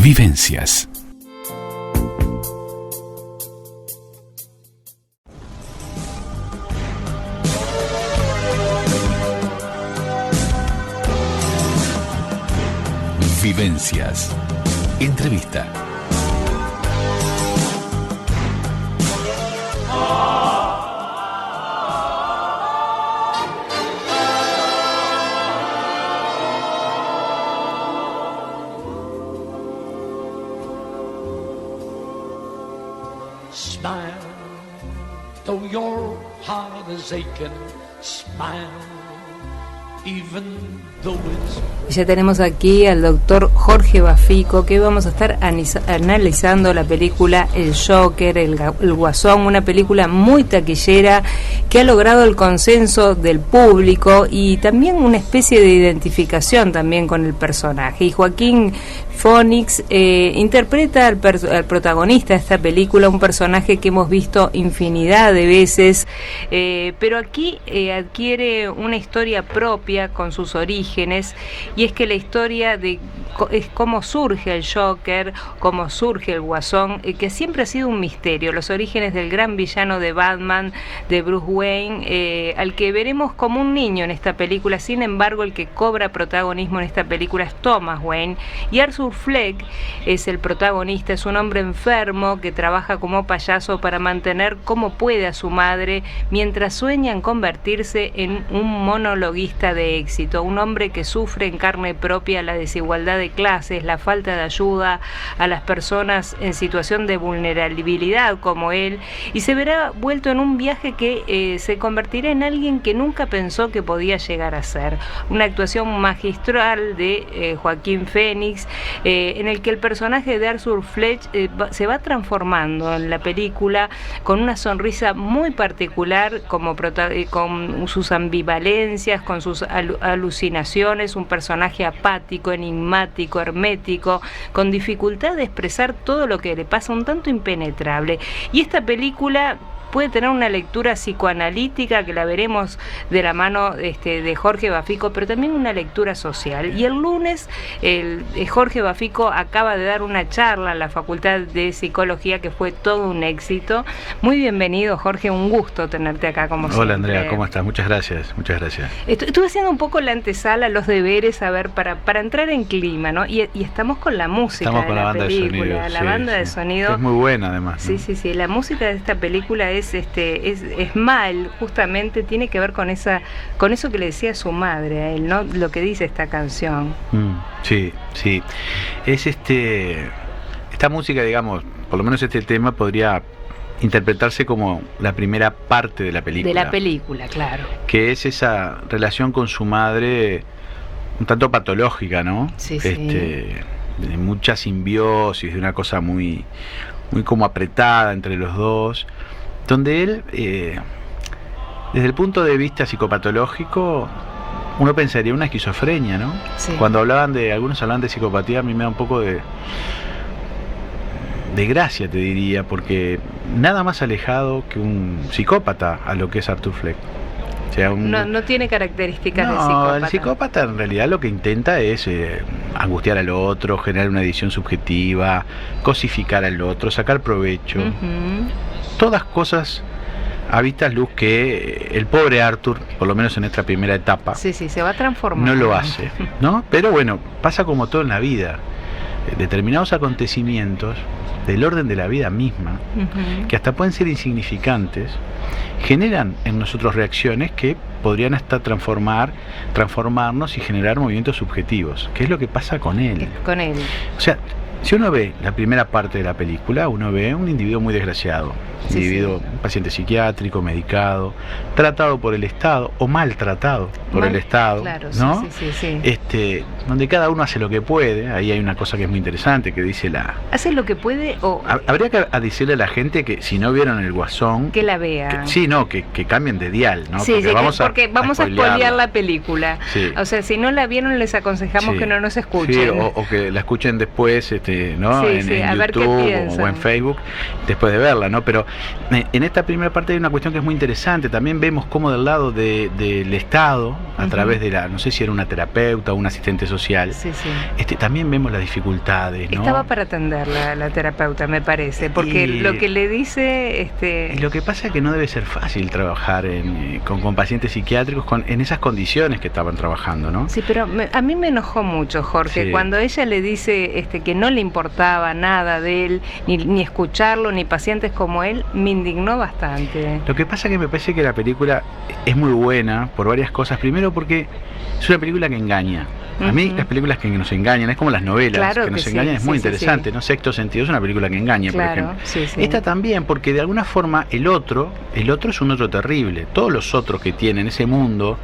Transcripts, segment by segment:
Vivencias. Vivencias. Entrevista. Smile, though your heart is aching. Smile, even though it's... Ya tenemos aquí al doctor Jorge Bafico, que vamos a estar analizando la película El Joker, el Guasón, una película muy taquillera que ha logrado el consenso del público y también una especie de identificación también con el personaje. Y Joaquín Phoenix interpreta al protagonista de esta película, un personaje que hemos visto infinidad de veces, pero aquí adquiere una historia propia con sus orígenes, y es que la historia es cómo surge el Joker, cómo surge el Guasón, que siempre ha sido un misterio, los orígenes del gran villano de Batman, de Bruce Wayne, al que veremos como un niño en esta película. Sin embargo, el que cobra protagonismo en esta película es Thomas Wayne, y Arthur Fleck es el protagonista, es un hombre enfermo que trabaja como payaso para mantener como puede a su madre, mientras sueña en convertirse en un monologuista de éxito, un hombre que sufre en carne propia la desigualdad de clases, la falta de ayuda a las personas en situación de vulnerabilidad como él, y se verá vuelto en un viaje que se convertirá en alguien que nunca pensó que podía llegar a ser. Una actuación magistral de Joaquín Phoenix, en el que el personaje de Arthur Fleck se va transformando en la película con una sonrisa muy particular, con sus ambivalencias, con sus alucinaciones, un personaje apático, enigmático, hermético, con dificultad de expresar todo lo que le pasa, un tanto impenetrable. Y esta película puede tener una lectura psicoanalítica, que la veremos de la mano de Jorge Bafico, pero también una lectura social. Y el lunes Jorge Bafico acaba de dar una charla en la Facultad de Psicología que fue todo un éxito. Muy bienvenido, Jorge, un gusto tenerte acá como siempre. Hola, Andrea, ¿cómo estás? Muchas gracias. Estuve haciendo un poco la antesala, los deberes, a ver, para entrar en clima, ¿no? Y estamos con la música de la película, la banda de sonido. Es muy buena, además, ¿no? Sí, la música de esta película es mal, justamente tiene que ver con eso que le decía su madre a él, ¿no? Lo que dice esta canción. Sí. Es esta música, digamos, por lo menos este tema podría interpretarse como la primera parte de la película. De la película, claro. Que es esa relación con su madre un tanto patológica, ¿no? Sí. De mucha simbiosis, de una cosa muy, muy como apretada entre los dos, donde él, desde el punto de vista psicopatológico, uno pensaría una esquizofrenia, ¿no? Sí. Cuando algunos hablan de psicopatía, a mí me da un poco de gracia, te diría, porque nada más alejado que un psicópata a lo que es Arthur Fleck. O sea, no tiene características de psicópata. No, el psicópata en realidad lo que intenta es angustiar al otro, generar una edición subjetiva, cosificar al otro, sacar provecho. Todas cosas a vistas luz que el pobre Arthur, por lo menos en esta primera etapa, se va transformando. No lo hace, ¿no? Pero bueno, pasa como todo en la vida. Determinados acontecimientos del orden de la vida misma, que hasta pueden ser insignificantes, generan en nosotros reacciones que podrían hasta transformarnos y generar movimientos subjetivos, que es lo que pasa con él. O sea, si uno ve la primera parte de la película, uno ve un individuo muy desgraciado, un paciente psiquiátrico, medicado, tratado por el Estado o maltratado por el Estado, claro, ¿no? Sí. Donde cada uno hace lo que puede. Ahí hay una cosa que es muy interesante que dice ¿hace lo que puede o...? Habría que decirle a la gente que si no vieron El Guasón... Que la vean. Que cambien de dial, ¿no? Porque vamos a spoilear la película. Sí. O sea, si no la vieron, les aconsejamos que no nos escuchen. O que la escuchen después, ¿no? En a ver YouTube qué piensan. o en Facebook, después de verla, ¿no? Pero En esta primera parte hay una cuestión que es muy interesante. También vemos cómo del lado del Estado, a través de no sé si era una terapeuta o un asistente social, también vemos las dificultades, ¿no? Estaba para atender la terapeuta, me parece, porque lo que le dice... Y lo que pasa es que no debe ser fácil trabajar con pacientes psiquiátricos en esas condiciones que estaban trabajando, ¿no? Sí, pero a mí me enojó mucho, Jorge, cuando ella le dice que no le importaba nada de él, ni escucharlo, ni pacientes como él, me indignó bastante. Lo que pasa es que me parece que la película es muy buena por varias cosas. Primero porque es una película que engaña. A mí las películas que nos engañan, es como las novelas que nos engañan, es muy interesante, ¿no? Sexto Sentido es una película que engaña, por ejemplo. Esta también, porque de alguna forma el otro es un otro terrible. Todos los otros que tienen ese mundo,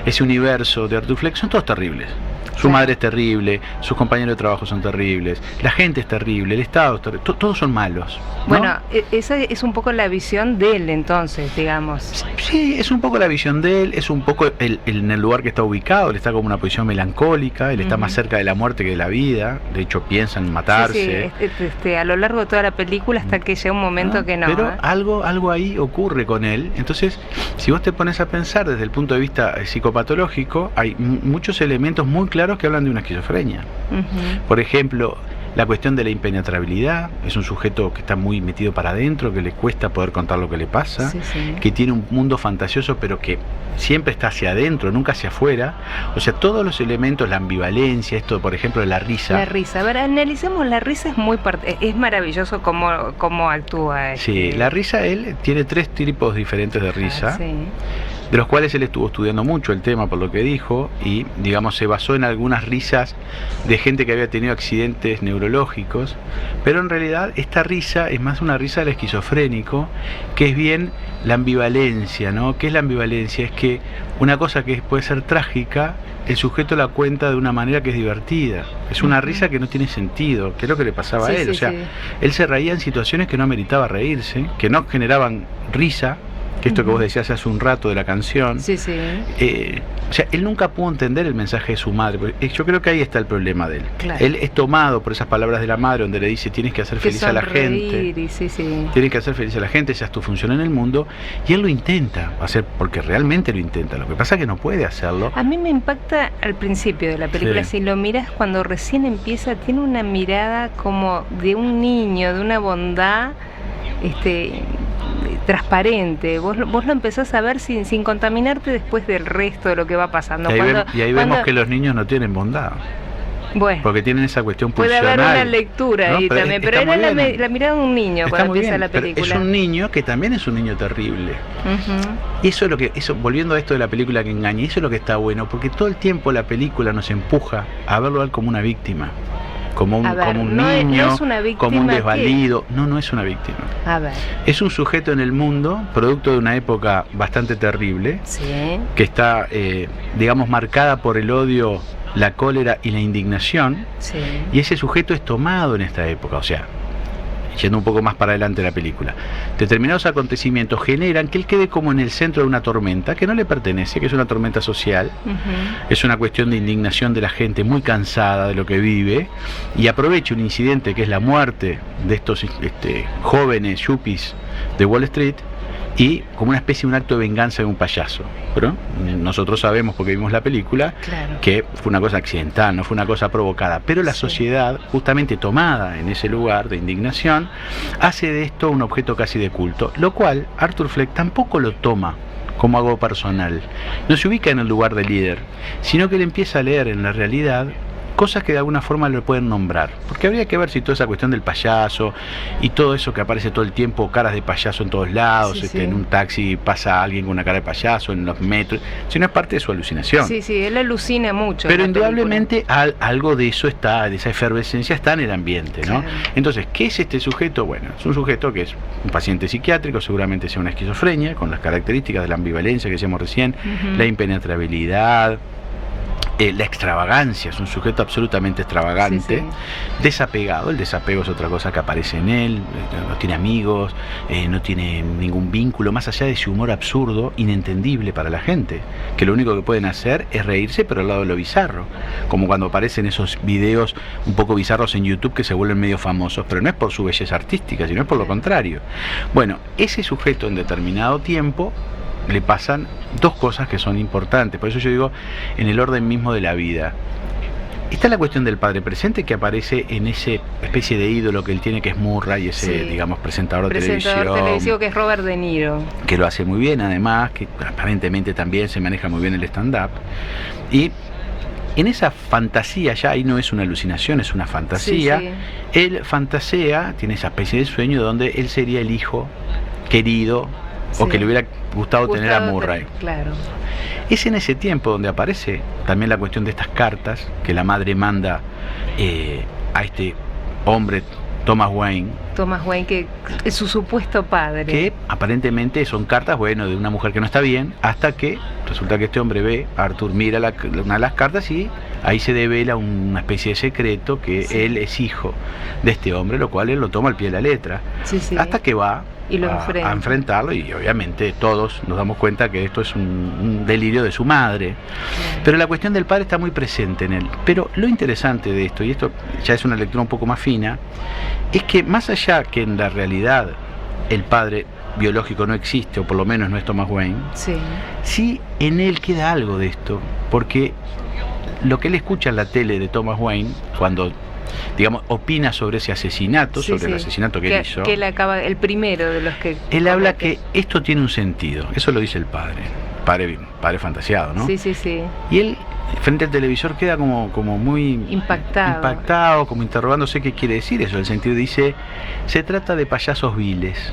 ese universo de Arthur Fleck son todos terribles. Su madre es terrible, sus compañeros de trabajo son terribles, la gente es terrible, el Estado es terrible, todos son malos, ¿no? Bueno, esa es un poco la visión de él entonces, digamos. Sí, es un poco la visión de él, es un poco en el lugar que está ubicado, él está como una posición melancólica, él está más cerca de la muerte que de la vida, de hecho piensa en matarse. A lo largo de toda la película hasta que llega un momento que no. Pero algo ahí ocurre con él, entonces si vos te pones a pensar desde el punto de vista psicopatológico, hay muchos elementos muy claros que hablan de una esquizofrenia. Por ejemplo, la cuestión de la impenetrabilidad, es un sujeto que está muy metido para adentro, que le cuesta poder contar lo que le pasa, que tiene un mundo fantasioso pero que siempre está hacia adentro, nunca hacia afuera. O sea, todos los elementos, la ambivalencia, esto por ejemplo de la risa. La risa, a ver, analicemos la risa, es maravilloso cómo actúa. Sí, la risa, él tiene 3 tipos diferentes de risa. De los cuales él estuvo estudiando mucho el tema por lo que dijo y digamos se basó en algunas risas de gente que había tenido accidentes neurológicos, pero en realidad esta risa es más una risa del esquizofrénico, que es bien la ambivalencia, ¿no? ¿Qué es la ambivalencia? Es que una cosa que puede ser trágica, el sujeto la cuenta de una manera que es divertida. Es una risa que no tiene sentido, que es lo que le pasaba a él. Él se reía en situaciones que no meritaba reírse, que no generaban risa, que esto que vos decías hace un rato de la canción. O sea, él nunca pudo entender el mensaje de su madre. Yo creo que ahí está el problema de él. Él es tomado por esas palabras de la madre donde le dice tienes que hacer feliz a la gente. Tienes que hacer feliz a la gente, esa es tu función en el mundo. Y él lo intenta hacer, porque realmente lo intenta. Lo que pasa es que no puede hacerlo. A mí me impacta al principio de la película, si lo miras cuando recién empieza, tiene una mirada como de un niño, de una bondad transparente, vos lo empezás a ver sin contaminarte después del resto de lo que va pasando. Y ahí vemos que los niños no tienen bondad. Bueno, porque tienen esa cuestión pulsional. Puede haber una lectura, ¿no? Ahí pero también, pero era la mirada de un niño cuando empieza la película. Es un niño que también es un niño terrible. Y eso es lo que, volviendo a esto de la película que engaña, eso es lo que está bueno, porque todo el tiempo la película nos empuja a verlo a él como una víctima. Como un niño, como un desvalido. No es una víctima. Es un sujeto en el mundo, producto de una época bastante terrible, que está, digamos, marcada por el odio, la cólera y la indignación, y ese sujeto es tomado en esta época, o sea, yendo un poco más para adelante la película. Determinados acontecimientos generan que él quede como en el centro de una tormenta que no le pertenece, que es una tormenta social, es una cuestión de indignación de la gente muy cansada de lo que vive, y aprovecha un incidente que es la muerte de estos jóvenes yuppies de Wall Street, y como una especie de un acto de venganza de un payaso. Pero nosotros sabemos, porque vimos la película, que fue una cosa accidental, no fue una cosa provocada. Pero la sociedad, justamente tomada en ese lugar de indignación, hace de esto un objeto casi de culto, lo cual Arthur Fleck tampoco lo toma como algo personal. No se ubica en el lugar del líder, sino que él empieza a leer en la realidad cosas que de alguna forma lo pueden nombrar, porque habría que ver si toda esa cuestión del payaso y todo eso que aparece todo el tiempo, caras de payaso en todos lados, en un taxi pasa alguien con una cara de payaso, en los metros, si no es parte de su alucinación. Él alucina mucho. Pero indudablemente algo de eso está, de esa efervescencia está en el ambiente, ¿no? Entonces, ¿qué es este sujeto? Bueno, es un sujeto que es un paciente psiquiátrico, seguramente sea una esquizofrenia, con las características de la ambivalencia que decíamos recién, la impenetrabilidad, la extravagancia, es un sujeto absolutamente extravagante, desapegado. El desapego es otra cosa que aparece en él, no tiene amigos, no tiene ningún vínculo, más allá de ese humor absurdo, inentendible para la gente, que lo único que pueden hacer es reírse, pero al lado de lo bizarro, como cuando aparecen esos videos un poco bizarros en YouTube que se vuelven medio famosos, pero no es por su belleza artística, sino es por lo contrario. Bueno, ese sujeto en determinado tiempo le pasan dos cosas que son importantes, por eso yo digo, en el orden mismo de la vida. Está la cuestión del padre presente, que aparece en ese especie de ídolo que él tiene, que es Murray, ese, digamos, presentador televisivo, que es Robert De Niro. Que lo hace muy bien, además, que aparentemente también se maneja muy bien el stand-up. Y en esa fantasía, ya ahí no es una alucinación, es una fantasía, él fantasea, tiene esa especie de sueño donde él sería el hijo querido, o que le hubiera gustado tener a Murray. Claro. Es en ese tiempo donde aparece también la cuestión de estas cartas que la madre manda a este hombre, Thomas Wayne, que es su supuesto padre. Que aparentemente son cartas, bueno, de una mujer que no está bien, hasta que resulta que este hombre ve, Arthur mira una de las cartas y ahí se devela una especie de secreto, que él es hijo de este hombre, lo cual él lo toma al pie de la letra. Hasta que va y a enfrentarlo, y obviamente todos nos damos cuenta que esto es un delirio de su madre. Pero la cuestión del padre está muy presente en él. Pero lo interesante de esto, y esto ya es una lectura un poco más fina, es que más allá que en la realidad el padre biológico no existe, o por lo menos no es Thomas Wayne, sí en él queda algo de esto, porque lo que él escucha en la tele de Thomas Wayne, cuando digamos opina sobre ese asesinato, el asesinato que él hizo, que él acaba, el primero de los que él habla que esto tiene un sentido, eso lo dice el padre fantasiado, ¿no? Y él frente al televisor queda como muy impactado, como interrogándose qué quiere decir eso. El sentido dice, se trata de payasos viles.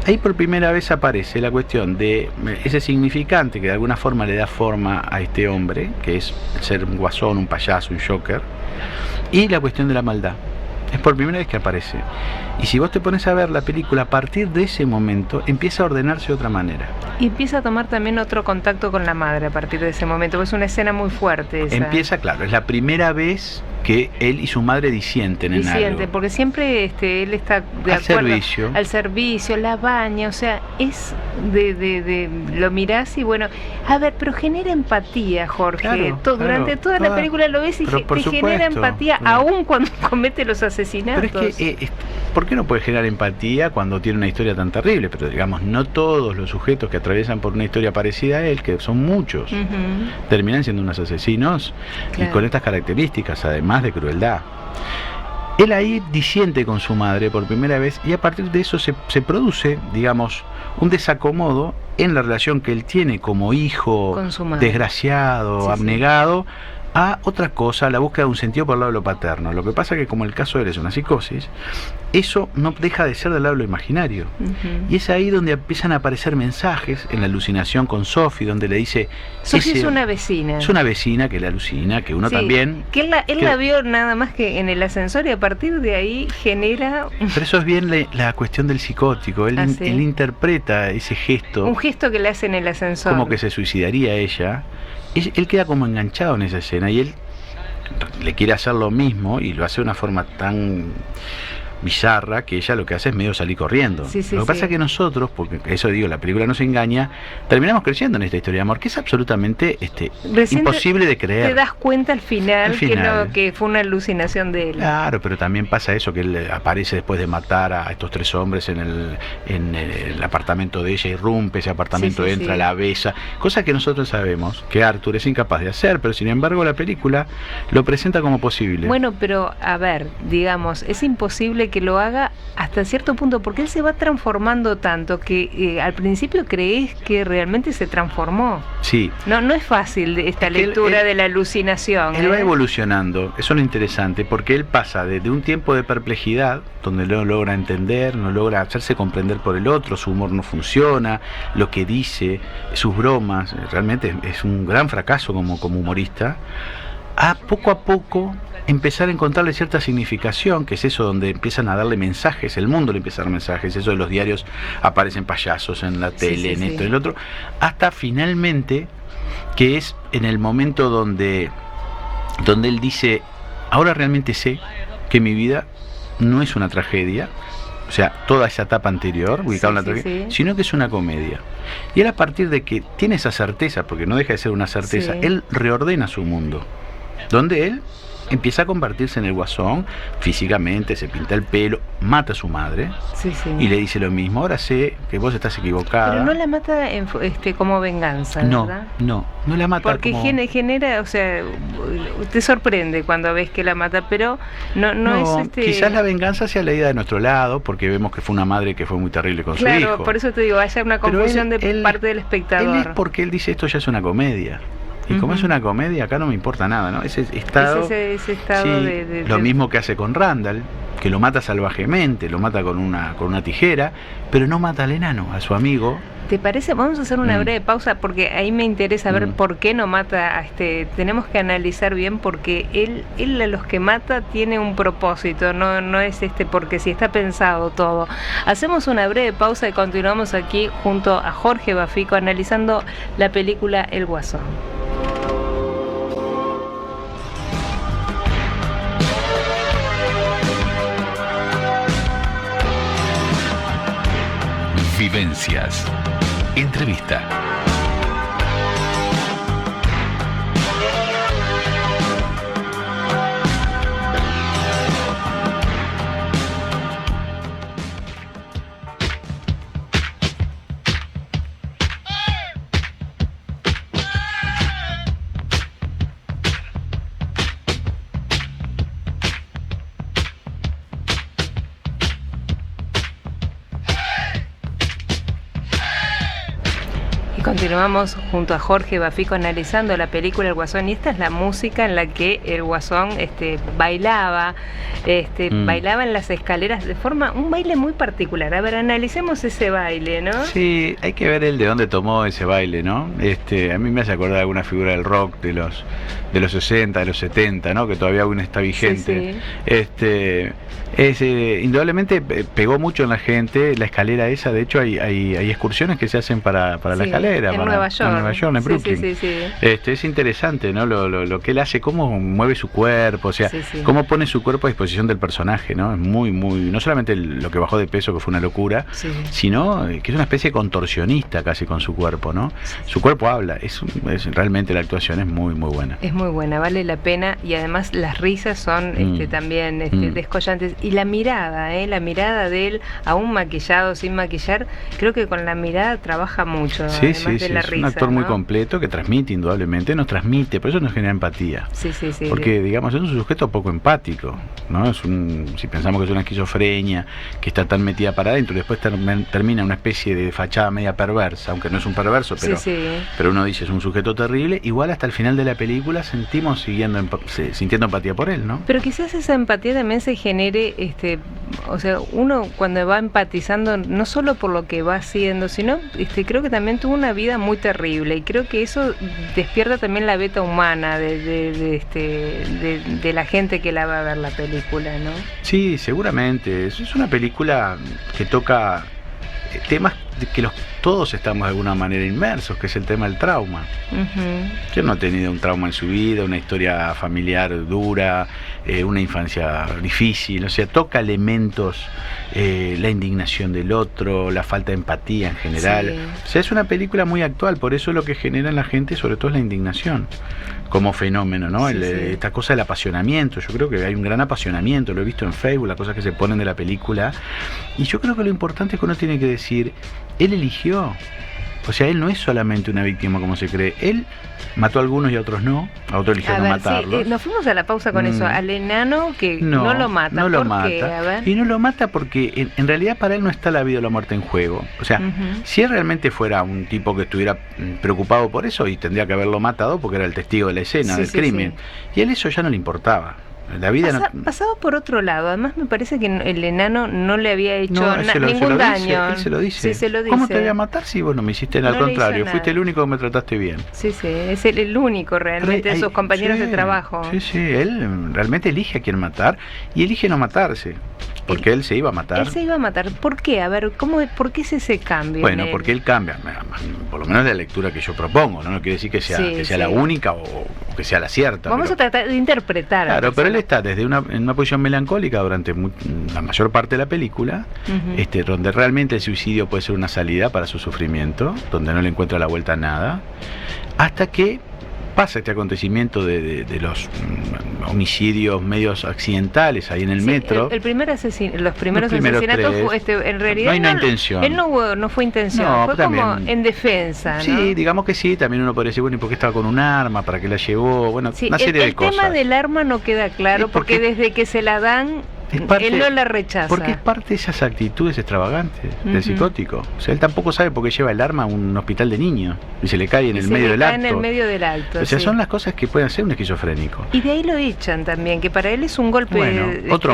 Ahí por primera vez aparece la cuestión de ese significante que de alguna forma le da forma a este hombre, que es ser un guasón, un payaso, un joker, y la cuestión de la maldad. Es por primera vez que aparece. Y si vos te pones a ver la película, a partir de ese momento empieza a ordenarse de otra manera. Y empieza a tomar también otro contacto con la madre a partir de ese momento. Es una escena muy fuerte esa. Empieza, claro, es la primera vez que él y su madre disienten en algo. Porque siempre él está de acuerdo al servicio, la baña, o sea, es de lo mirás y bueno, a ver, pero genera empatía, Jorge. Durante toda la película lo ves y te genera empatía, aún cuando comete los asesinatos. Pero es que, ¿por qué no puede generar empatía cuando tiene una historia tan terrible? Pero digamos, no todos los sujetos que atraviesan por una historia parecida a él, que son muchos, terminan siendo unos asesinos y con estas características, además de crueldad. Él ahí disiente con su madre por primera vez, y a partir de eso se produce, digamos, un desacomodo en la relación que él tiene como hijo desgraciado, abnegado, a otra cosa, la búsqueda de un sentido por el lado de lo paterno. Lo que pasa es que, como el caso de él es una psicosis, eso no deja de ser del lado de lo imaginario. Y es ahí donde empiezan a aparecer mensajes en la alucinación con Sophie, donde le dice... Sophie es una vecina. Es una vecina que le alucina, que uno también... Que él la vio nada más que en el ascensor, y a partir de ahí genera... Pero eso es bien la cuestión del psicótico. Él interpreta ese gesto... Un gesto que le hace en el ascensor. Como que se suicidaría ella. Él queda como enganchado en esa escena, y él le quiere hacer lo mismo, y lo hace de una forma tan bizarra que ella lo que hace es medio salir corriendo. Lo que pasa es que nosotros, porque eso digo, la película nos engaña, terminamos creyendo en esta historia de amor, que es absolutamente imposible de creer. Te das cuenta al final. Que fue una alucinación de él. Claro, pero también pasa eso, que él aparece después de matar a estos tres hombres en el apartamento de ella, irrumpe ese apartamento, entra, la besa, cosa que nosotros sabemos que Arthur es incapaz de hacer, pero sin embargo la película lo presenta como posible. Bueno, pero a ver, digamos, es imposible que lo haga hasta cierto punto, porque él se va transformando tanto que al principio crees que realmente se transformó. No es fácil esta lectura de la alucinación. Él va evolucionando, eso es lo interesante, porque él pasa de un tiempo de perplejidad, donde no logra entender, no logra hacerse comprender por el otro, su humor no funciona, lo que dice, sus bromas, realmente es un gran fracaso como humorista, a poco empezar a encontrarle cierta significación, que es eso donde empiezan a darle mensajes, el mundo le empieza a dar mensajes, eso de los diarios, aparecen payasos en la tele, esto y el otro, hasta finalmente que es en el momento donde él dice, ahora realmente sé que mi vida no es una tragedia, o sea, toda esa etapa anterior, ubicada en la tragedia, sino que es una comedia. Y él, a partir de que tiene esa certeza, porque no deja de ser una certeza, él reordena su mundo, donde él empieza a convertirse en el Guasón físicamente, se pinta el pelo, mata a su madre y le dice lo mismo, ahora sé que vos estás equivocada. Pero no la mata como venganza, ¿verdad? No la mata porque como... genera, o sea, te sorprende cuando ves que la mata, pero no es quizás la venganza sea leída de nuestro lado, porque vemos que fue una madre que fue muy terrible con su hijo. Claro, por eso te digo, haya una confusión de parte del espectador. Él es porque él dice, esto ya es una comedia. Y como es una comedia, acá no me importa nada, ¿no? Ese estado, ese estado lo mismo que hace con Randall, que lo mata salvajemente, lo mata con una tijera, pero no mata al enano, a su amigo. ¿Te parece? Vamos a hacer una breve pausa, porque ahí me interesa ver por qué no mata a tenemos que analizar bien, porque él a los que mata tiene un propósito, no es porque si está pensado todo. Hacemos una breve pausa y continuamos aquí junto a Jorge Bafico analizando la película El Guasón. Vivencias. Entrevista. Continuamos junto a Jorge Bafico analizando la película El Guasón, y esta es la música en la que el Guasón bailaba en las escaleras de un baile muy particular. A ver, analicemos ese baile, ¿no? Sí, hay que ver el de dónde tomó ese baile, ¿no? A mí me hace acordar alguna figura del rock de los 60, de los 70, ¿no? Que todavía aún está vigente. Indudablemente pegó mucho en la gente la escalera esa. De hecho hay excursiones que se hacen para la escalera. En Nueva York, en Brooklyn. Es interesante, ¿no? Lo que él hace, cómo mueve su cuerpo, o sea, cómo pone su cuerpo a disposición del personaje, ¿no? Es muy, no solamente lo que bajó de peso, que fue una locura, sino que es una especie de contorsionista casi con su cuerpo, ¿no? Su cuerpo habla, realmente la actuación es muy, muy buena. Es muy buena, vale la pena, y además las risas son también descollantes, y la mirada de él, aún maquillado, sin maquillar, creo que con la mirada trabaja mucho. Es un actor muy completo que transmite, indudablemente, por eso nos genera empatía. Porque, digamos, es un sujeto poco empático, ¿no? Si pensamos que es una esquizofrenia, que está tan metida para adentro, y después termina una especie de fachada media perversa, aunque no es un perverso, pero uno dice, es un sujeto terrible, igual hasta el final de la película sentimos sintiendo empatía por él, ¿no? Pero quizás esa empatía también se genere, o sea, uno cuando va empatizando, no solo por lo que va haciendo, sino, creo que también tuvo una vida muy terrible, y creo que eso despierta también la beta humana de la gente que la va a ver la película, ¿no? Sí, seguramente. Es una película que toca temas que todos estamos de alguna manera inmersos, que es el tema del trauma. ¿Quién no ha tenido un trauma en su vida, una historia familiar dura, una infancia difícil? O sea, toca elementos, la indignación del otro, la falta de empatía en general. O sea, es una película muy actual, por eso lo que genera en la gente sobre todo es la indignación como fenómeno, ¿no? Esta cosa del apasionamiento. Yo creo que hay un gran apasionamiento, lo he visto en Facebook, las cosas que se ponen de la película, y yo creo que lo importante es que uno tiene que decir, él eligió, o sea, él no es solamente una víctima como se cree, él mató a algunos y a otros no, a otros eligió no matarlos. Nos fuimos a la pausa con eso, al enano que no lo mata. No lo mata. Y no lo mata porque en realidad para él no está la vida o la muerte en juego. O sea, si él realmente fuera un tipo que estuviera preocupado por eso, y tendría que haberlo matado porque era el testigo de la escena del crimen. Y a él eso ya no le importaba. La vida pasaba por otro lado. Además me parece que el enano no le había hecho ningún daño. Él se lo dice. Se lo dice. ¿Cómo te voy a matar si vos no me hiciste nada? Al contrario, fuiste el único que me trataste bien. Es el único realmente de sus compañeros de trabajo. Él realmente elige a quién matar, y elige no matarse. porque él se iba a matar. Él se iba a matar. ¿Por qué? A ver, ¿por qué es ese cambio? Bueno, porque él cambia, por lo menos la lectura que yo propongo, no quiere decir que sea la única o que sea la cierta. Vamos a tratar de interpretar. Claro, pero él está en una posición melancólica durante la mayor parte de la película, donde realmente el suicidio puede ser una salida para su sufrimiento, donde no le encuentra la vuelta a nada, hasta que pasa este acontecimiento de los homicidios medios accidentales ahí en el metro. Los primeros asesinatos en realidad no hay una intención. Él no fue intención, fue también, como en defensa, ¿no? Sí, digamos que sí, también uno podría decir, bueno, ¿y por qué estaba con un arma? ¿Para qué la llevó? Bueno, una serie de cosas. El tema del arma no queda claro porque desde que se la dan él no la rechaza. Porque es parte de esas actitudes extravagantes del psicótico. O sea, él tampoco sabe por qué lleva el arma a un hospital de niños y se le cae en el medio del acto. en el medio del acto. O sea, son las cosas que pueden hacer un esquizofrénico. Y de ahí lo echan también, que para él es un golpe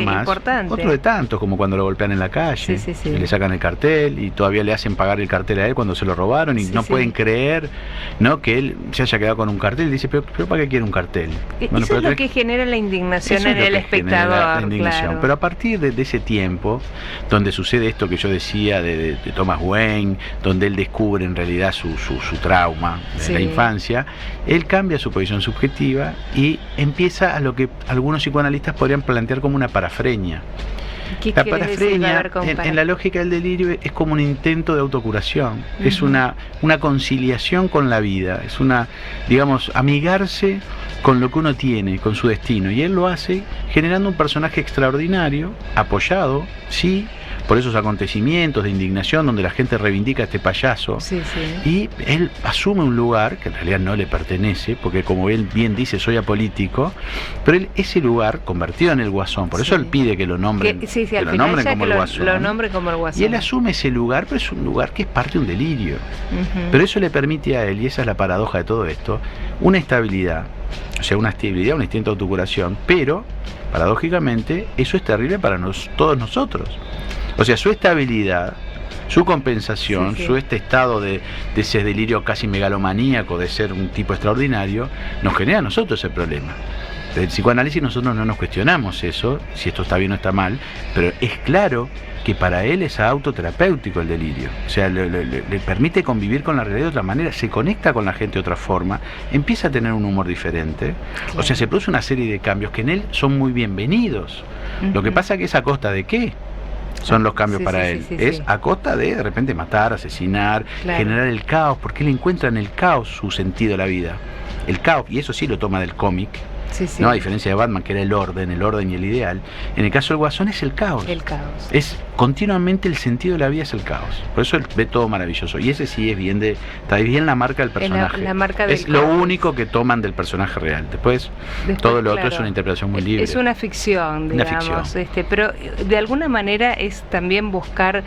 importante. Otro de tantos, como cuando lo golpean en la calle y le sacan el cartel y todavía le hacen pagar el cartel a él cuando se lo robaron y no pueden creer, ¿no?, que él se haya quedado con un cartel. Dice, pero ¿para qué quiere un cartel? Bueno, eso es lo que genera la indignación en el espectador. Claro. Pero a partir de ese tiempo, donde sucede esto que yo decía de Thomas Wayne, donde él descubre en realidad su trauma de la infancia, él cambia su posición subjetiva y empieza a lo que algunos psicoanalistas podrían plantear como una parafrenia. La parafrenia, en la lógica del delirio, es como un intento de autocuración, es una conciliación con la vida, es amigarse con lo que uno tiene, con su destino, y él lo hace generando un personaje extraordinario, apoyado, sí, por esos acontecimientos de indignación donde la gente reivindica a este payaso, y él asume un lugar que en realidad no le pertenece, porque como él bien dice, soy apolítico, pero él ese lugar convertido en el Guasón, por eso él pide que lo nombren, lo nombren como el Guasón, y él asume ese lugar, pero es un lugar que es parte de un delirio, pero eso le permite a él, y esa es la paradoja de todo esto, una estabilidad, o sea, una estabilidad, un instinto de autocuración, pero paradójicamente eso es terrible para todos nosotros. O sea, su estabilidad, su compensación, su estado de ese delirio casi megalomaníaco de ser un tipo extraordinario, nos genera a nosotros ese problema. Desde el psicoanálisis nosotros no nos cuestionamos eso, si esto está bien o está mal, pero es claro que para él es autoterapéutico el delirio. O sea, le permite convivir con la realidad de otra manera, se conecta con la gente de otra forma, empieza a tener un humor diferente. Claro. O sea, se produce una serie de cambios que en él son muy bienvenidos. Lo que pasa que es a costa de ¿qué? Son los cambios para él. Es a costa de repente matar, asesinar, generar el caos, porque él encuentra en el caos su sentido de la vida. El caos, y eso sí lo toma del cómic, ¿no? A diferencia de Batman, que era el orden y el ideal. En el caso del Guasón es el caos. El caos. Es continuamente el sentido de la vida es el caos. Por eso él ve todo maravilloso. Y ese sí es está bien la marca del personaje. La marca del es lo único que toman del personaje real. Después todo lo otro es una interpretación muy libre. Es una ficción, digamos. Una ficción. Pero de alguna manera es también buscar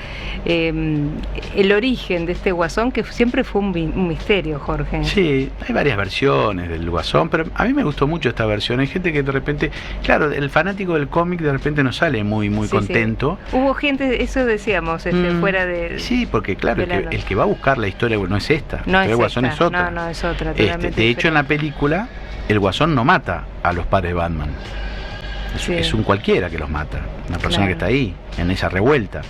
el origen de este Guasón, que siempre fue un misterio, Jorge. Sí, hay varias versiones del Guasón, pero a mí me gustó mucho esta versión. Hay gente que de repente, claro, el fanático del cómic de repente no sale muy contento. Hubo gente, eso decíamos, fuera de... Sí, porque claro, el que va a buscar la historia no es esta, el Guasón es otra. No, es otra. De hecho, en la película, el Guasón no mata a los padres de Batman. Es un cualquiera que los mata, una persona que está ahí, en esa revuelta.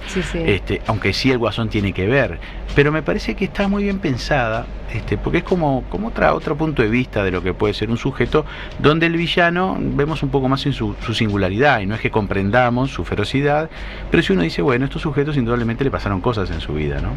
Aunque sí el Guasón tiene que ver, pero me parece que está muy bien pensada, porque es como otro punto de vista de lo que puede ser un sujeto, donde el villano vemos un poco más en su singularidad, y no es que comprendamos su ferocidad, pero si uno dice, bueno, estos sujetos indudablemente le pasaron cosas en su vida, ¿no?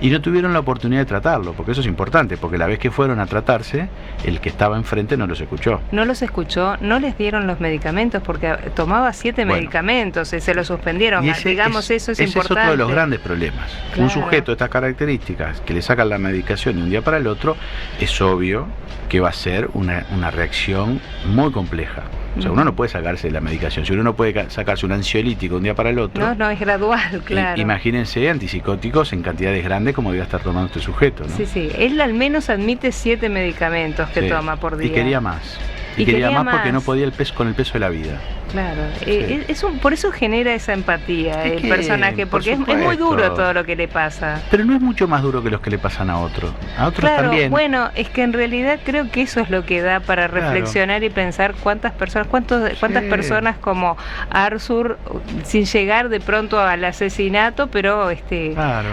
Y no tuvieron la oportunidad de tratarlo, porque eso es importante, porque la vez que fueron a tratarse, el que estaba enfrente no los escuchó. No los escuchó, no les dieron los medicamentos, porque tomaba 7 medicamentos, se los suspendieron, eso es importante. Ese es otro de los grandes problemas. Un sujeto de estas características, que le sacan la medicación de un día para el otro, es obvio que va a ser una reacción muy compleja. O sea, uno no puede sacarse la medicación. Si uno no puede sacarse un ansiolítico de un día para el otro... No, es gradual, claro. Imagínense antipsicóticos en cantidades grandes como debe estar tomando este sujeto, ¿no? Él al menos admite 7 medicamentos que toma por día. Y quería más. Y quería más porque no podía con el peso de la vida. Claro, Sí. por eso genera esa empatía el personaje, porque es muy duro todo lo que le pasa. Pero no es mucho más duro que los que le pasan a otros. A otros Claro, también. bueno, es que en realidad creo que eso es lo que da para reflexionar y pensar cuántas personas como Arthur, sin llegar de pronto al asesinato, pero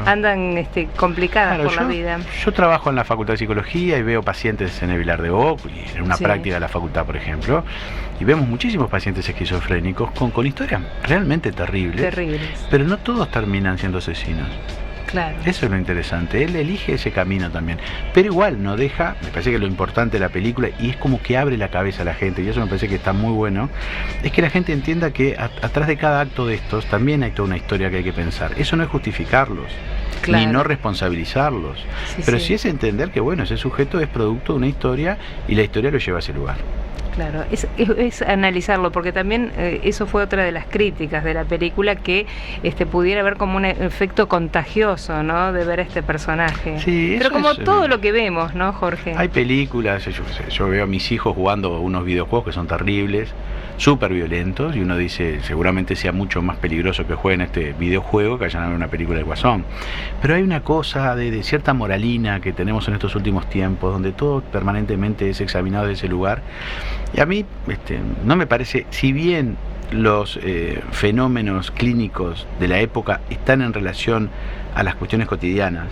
andan complicadas por la vida. Yo trabajo en la Facultad de Psicología y veo pacientes en el Vilar de Bo, y en una práctica de la facultad, por ejemplo, y vemos muchísimos pacientes esquizofrénicos con historias realmente terribles, pero no todos terminan siendo asesinos. Claro. Eso es lo interesante, él elige ese camino también, pero igual no deja, me parece que lo importante de la película, y es como que abre la cabeza a la gente, y eso me parece que está muy bueno, es que la gente entienda que atrás de cada acto de estos también hay toda una historia que hay que pensar. Eso no es justificarlos, ni no responsabilizarlos, pero sí es entender que bueno, ese sujeto es producto de una historia y la historia lo lleva a ese lugar. Claro, es analizarlo, porque también eso fue otra de las críticas de la película, que pudiera haber como un efecto contagioso, ¿no?, de ver a este personaje. Sí, pero como todo lo que vemos, ¿no, Jorge? Hay películas, yo veo a mis hijos jugando unos videojuegos que son terribles, súper violentos, y uno dice, seguramente sea mucho más peligroso que jueguen este videojuego que vayan a ver una película de Guasón. Pero hay una cosa de cierta moralina que tenemos en estos últimos tiempos, donde todo permanentemente es examinado desde ese lugar, y a mí no me parece, si bien los fenómenos clínicos de la época están en relación a las cuestiones cotidianas,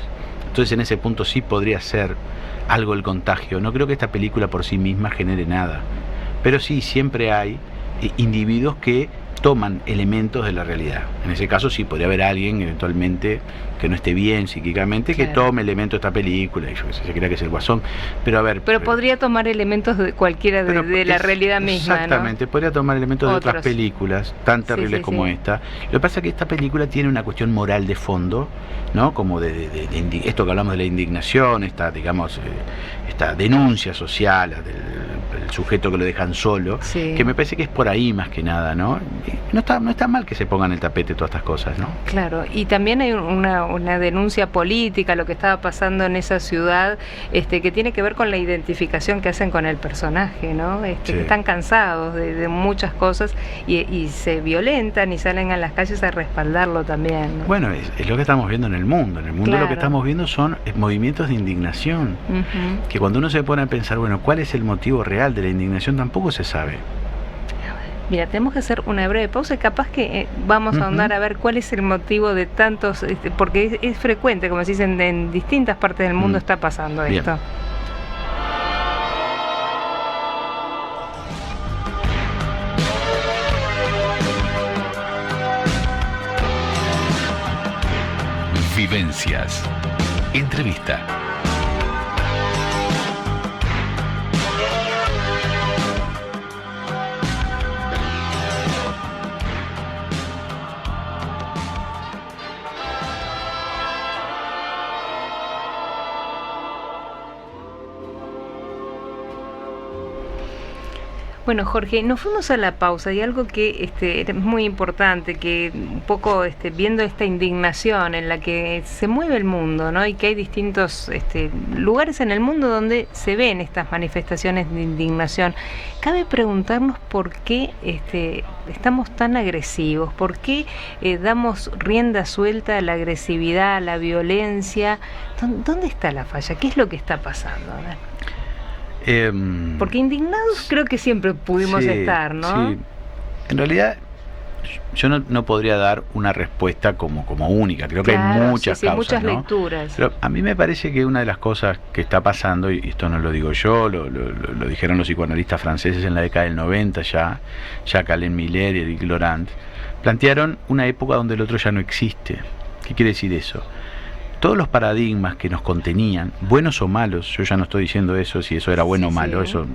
entonces en ese punto sí podría ser algo el contagio. No creo que esta película por sí misma genere nada, pero sí siempre hay individuos que toman elementos de la realidad. En ese caso sí podría haber alguien eventualmente que no esté bien psíquicamente, que tome elementos de esta película, y yo se crea que es el Guasón, pero a ver... Pero podría tomar elementos de cualquiera de la realidad misma, exactamente, ¿no? Podría tomar elementos de otras películas tan terribles como esta. Lo que pasa es que esta película tiene una cuestión moral de fondo, ¿no? Como de esto que hablamos de la indignación, esta denuncia social del sujeto que lo dejan solo, que me parece que es por ahí más que nada, ¿no? No está mal que se pongan el tapete todas estas cosas, ¿no? Claro, y también hay una denuncia política, lo que estaba pasando en esa ciudad, que tiene que ver con la identificación que hacen con el personaje, ¿no? Que están cansados de muchas cosas y se violentan y salen a las calles a respaldarlo también, ¿no? Bueno, es lo que estamos viendo en el mundo. En el mundo lo que estamos viendo son movimientos de indignación, que cuando uno se pone a pensar, bueno, ¿cuál es el motivo real de la indignación? Tampoco se sabe. Mira, tenemos que hacer una breve pausa y capaz que vamos a ahondar a ver cuál es el motivo de tantos, porque es frecuente, como se dice, en distintas partes del mundo está pasando esto. Vivencias. Entrevista. Bueno, Jorge, nos fuimos a la pausa y algo que es muy importante, que un poco viendo esta indignación en la que se mueve el mundo, ¿no? Y que hay distintos lugares en el mundo donde se ven estas manifestaciones de indignación. Cabe preguntarnos por qué estamos tan agresivos, por qué damos rienda suelta a la agresividad, a la violencia. ¿Dónde está la falla? ¿Qué es lo que está pasando? A ver. Porque indignados creo que siempre pudimos estar, ¿no? Sí. En realidad yo no podría dar una respuesta como única. Creo que hay muchas causas, muchas ¿no? lecturas. Pero a mí me parece que una de las cosas que está pasando, y esto no lo digo yo, lo dijeron los psicoanalistas franceses en la década del 90 ya Alain Miller y Eric Laurent, plantearon una época donde el otro ya no existe. ¿Qué quiere decir eso? Todos los paradigmas que nos contenían, buenos o malos, yo ya no estoy diciendo eso, si eso era bueno o malo, eso,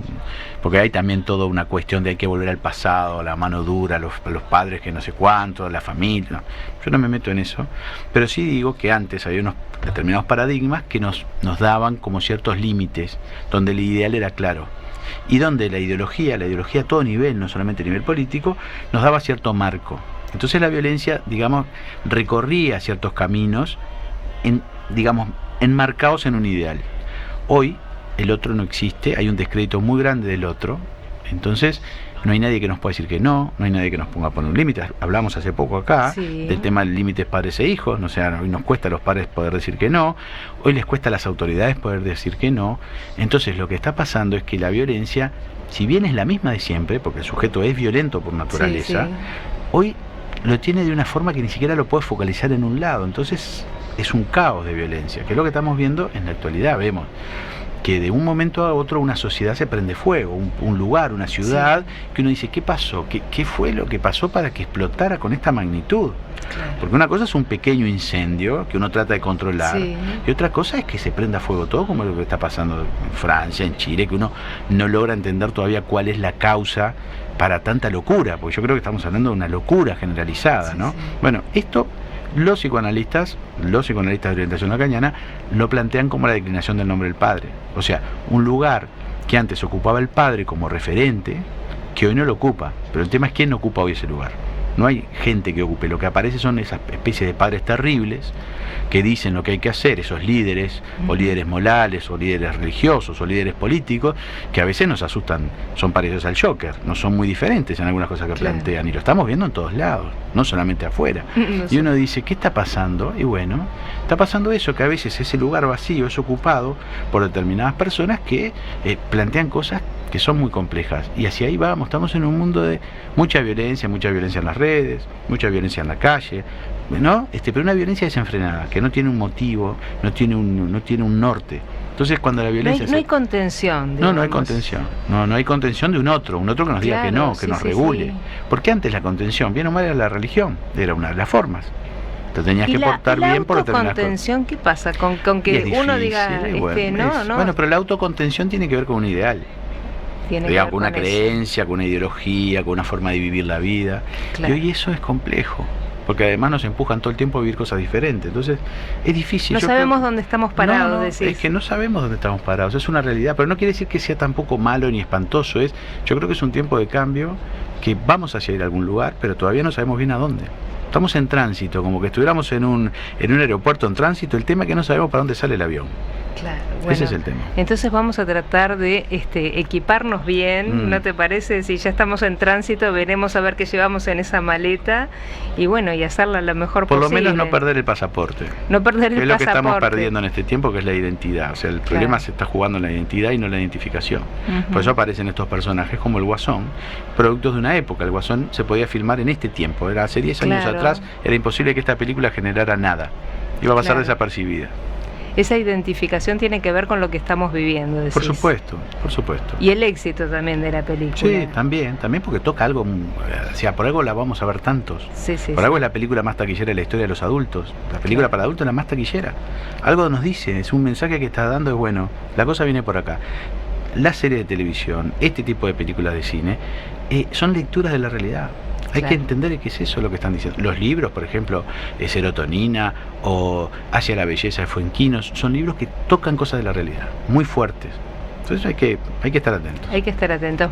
porque hay también toda una cuestión de hay que volver al pasado, la mano dura, los padres que no sé cuánto, la familia, yo no me meto en eso, pero sí digo que antes había unos determinados paradigmas que nos daban como ciertos límites, donde el ideal era claro, y donde la ideología a todo nivel, no solamente a nivel político, nos daba cierto marco. Entonces la violencia, digamos, recorría ciertos caminos, enmarcados en un ideal. Hoy el otro no existe, hay un descrédito muy grande del otro, Entonces no hay nadie que nos pueda decir que no hay nadie que nos ponga a poner un límite. Hablamos hace poco acá del tema del límite padres e hijos, no sé, hoy nos cuesta a los padres poder decir que no, hoy les cuesta a las autoridades poder decir que no. Entonces lo que está pasando es que la violencia, si bien es la misma de siempre, porque el sujeto es violento por naturaleza, hoy lo tiene de una forma que ni siquiera lo puede focalizar en un lado. Entonces es un caos de violencia, que es lo que estamos viendo en la actualidad. Vemos que de un momento a otro una sociedad se prende fuego, un lugar, una ciudad, que uno dice, ¿qué pasó? ¿Qué fue lo que pasó para que explotara con esta magnitud? Claro. Porque una cosa es un pequeño incendio que uno trata de controlar, y otra cosa es que se prenda fuego todo, como lo que está pasando en Francia, en Chile, que uno no logra entender todavía cuál es la causa para tanta locura, porque yo creo que estamos hablando de una locura generalizada, ¿no? Bueno, esto los psicoanalistas de orientación lacaniana lo plantean como la declinación del nombre del padre. O sea, un lugar que antes ocupaba el padre como referente, que hoy no lo ocupa. Pero el tema es quién ocupa hoy ese lugar. No hay gente que ocupe. Lo que aparece son esas especies de padres terribles que dicen lo que hay que hacer, esos líderes, o líderes morales, o líderes religiosos, o líderes políticos, que a veces nos asustan, son parecidos al Joker, no son muy diferentes en algunas cosas que plantean, y lo estamos viendo en todos lados, no solamente afuera. Y uno dice, ¿qué está pasando? Y bueno, está pasando eso, que a veces ese lugar vacío es ocupado por determinadas personas que plantean cosas que son muy complejas, y hacia ahí vamos. Estamos en un mundo de mucha violencia en las redes, mucha violencia en la calle, ¿no? Pero una violencia desenfrenada, que no tiene un motivo, no tiene un norte. Entonces cuando la violencia... No hay contención, digamos. No hay contención. No hay contención de un otro que nos diga que no, que nos regule. Porque antes la contención, bien o mal, era la religión, era una de las formas. Te tenías que portar bien por determinadas cosas. ¿La autocontención qué pasa? Con que uno diga, no. Bueno, pero la autocontención tiene que ver con un ideal. Digamos, con una creencia, con una ideología, con una forma de vivir la vida. Claro. Y hoy eso es complejo, porque además nos empujan todo el tiempo a vivir cosas diferentes. Entonces es difícil. No sabemos dónde estamos parados. Es que no sabemos dónde estamos parados, es una realidad, pero no quiere decir que sea tampoco malo ni espantoso. Yo creo que es un tiempo de cambio, que vamos hacia ir a algún lugar, pero todavía no sabemos bien a dónde. Estamos en tránsito, como que estuviéramos en un aeropuerto en tránsito. El tema es que no sabemos para dónde sale el avión. Claro, bueno, ese es el tema. Entonces vamos a tratar de equiparnos bien, ¿no te parece? Si ya estamos en tránsito, veremos a ver qué llevamos en esa maleta y bueno, y hacerla lo mejor posible. Por lo menos no perder el pasaporte. No perder el pasaporte. Es lo que estamos perdiendo en este tiempo, que es la identidad. O sea, el problema se está jugando en la identidad y no en la identificación. Por eso aparecen estos personajes como el Guasón, productos de una época. El Guasón se podía filmar en este tiempo. Era hace 10 años atrás, era imposible que esta película generara nada. Iba a pasar desapercibida. Esa identificación tiene que ver con lo que estamos viviendo, decís. Por supuesto. Y el éxito también de la película. Sí, también porque toca algo, o sea, por algo la vamos a ver tantos. Por algo es la película más taquillera de la historia de los adultos. La película para adultos es la más taquillera. Algo nos dice, es un mensaje que está dando, es bueno, la cosa viene por acá. La serie de televisión, este tipo de películas de cine, son lecturas de la realidad. Hay que entender qué es eso lo que están diciendo. Los libros, por ejemplo, Serotonina o Hacia la belleza de Fuenquinos, son libros que tocan cosas de la realidad, muy fuertes. Entonces hay que estar atentos. Hay que estar atentos.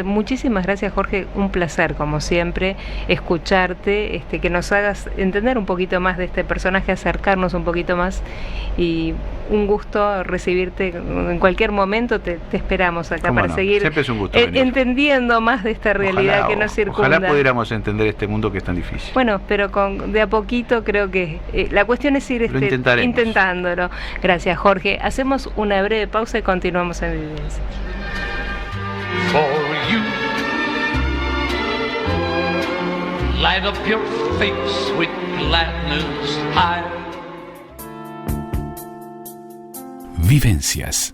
Muchísimas gracias, Jorge. Un placer, como siempre, escucharte, que nos hagas entender un poquito más de este personaje, acercarnos un poquito más. Y un gusto recibirte en cualquier momento. Te esperamos acá para seguir siempre es un gusto entendiendo más de esta realidad que nos circunda. Ojalá pudiéramos entender este mundo que es tan difícil. Bueno, pero de a poquito creo que la cuestión es ir intentándolo. Gracias, Jorge. Hacemos una breve pausa y continuamos en Vivencia. For you, light up your face with gladness high. Vivencias.